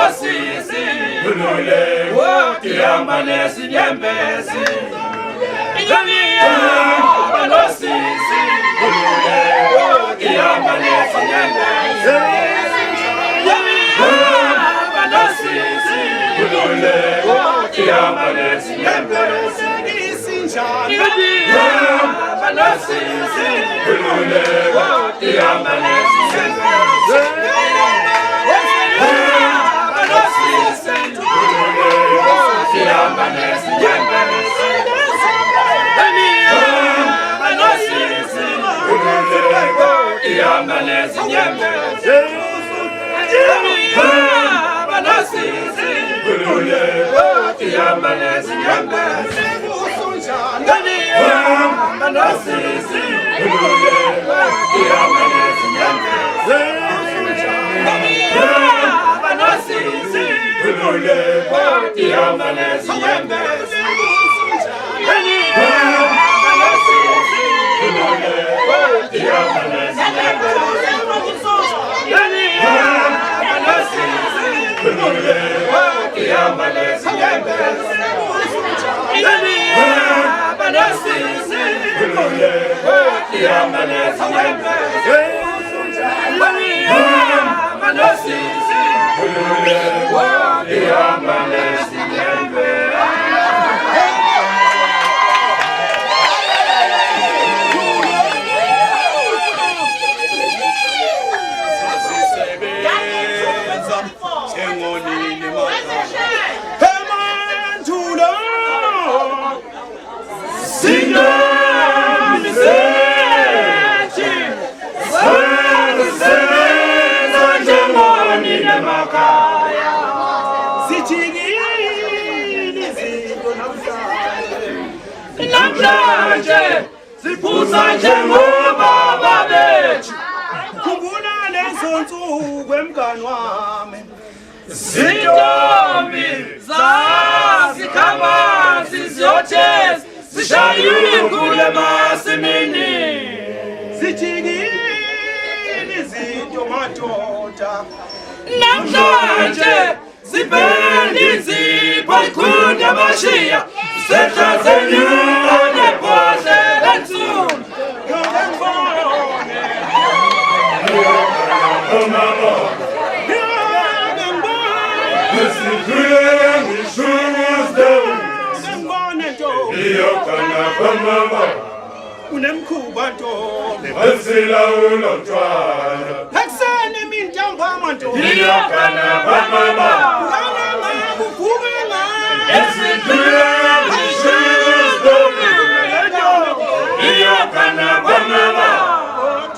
banosisi Ulule Wotiamba nesi nyembesi Inyamiya banosisi Ulule Wotiamba nesi nyembesi Inyamiya banosisi Ulule Wotiamba nesi nyembesi Inyamiya banosisi Ulule Wotiamba nesi nyembesi Sipusa njengoba babethu Khumbula lezo nsuku emngani wami Zintombi zasikhamba siziyotheza Sishaya ingule emasimini Sijikile izinto madoda Namhlanje sibheka izipho ikhunda bashiya Sethazeni nebhodle lensundu Unemkhuba ntombi Asila ulotshwala Hakusene mintambama ntombi Iyokana bamama Ngana ngabuvuka ngani Esidluleni shuzdomi Iyokana bamama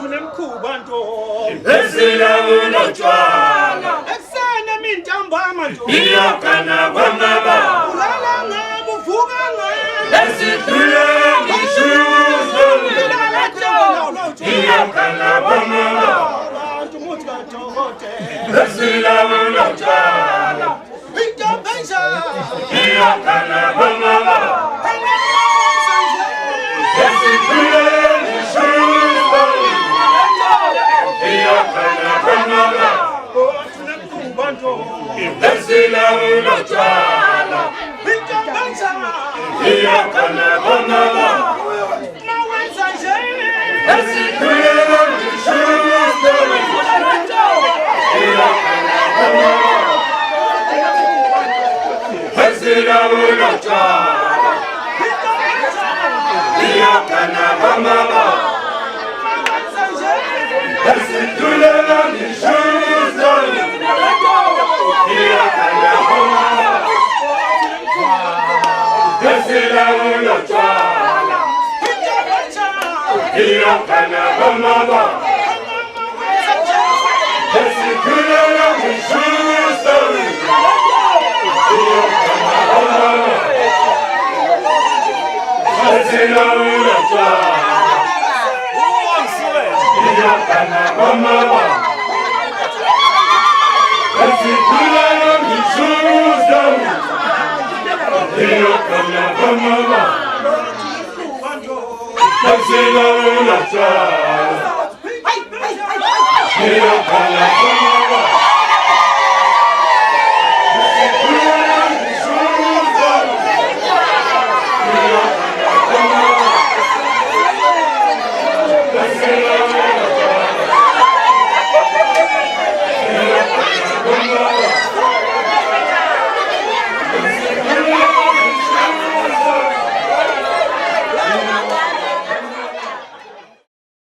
Unemkhuba ntombi Asila ulotshwala Hakusene mintambama ntombi Iyokana bamama Ngana ngabuvuka ngani Esidluleni shuzdomi Iyokana bamama Esila ulotshwala Intombesha Iyokana bamama Esidluleni shuzdomi Iyokana bamama Esila ulotshwala Intombesha Iyokana bamama Esidluleni shuzdomi Esila ulotshwala Iyokana bamama Esidluleni shuzdomi Iyokana bamama Esila ulotshwala Iyokana bamama Esidluleni shuzdomi Iyokana bamama Esila ulotshwala Iyokana bamama Esidluleni shuzdomi Iyokana bamama Esila ulotshwala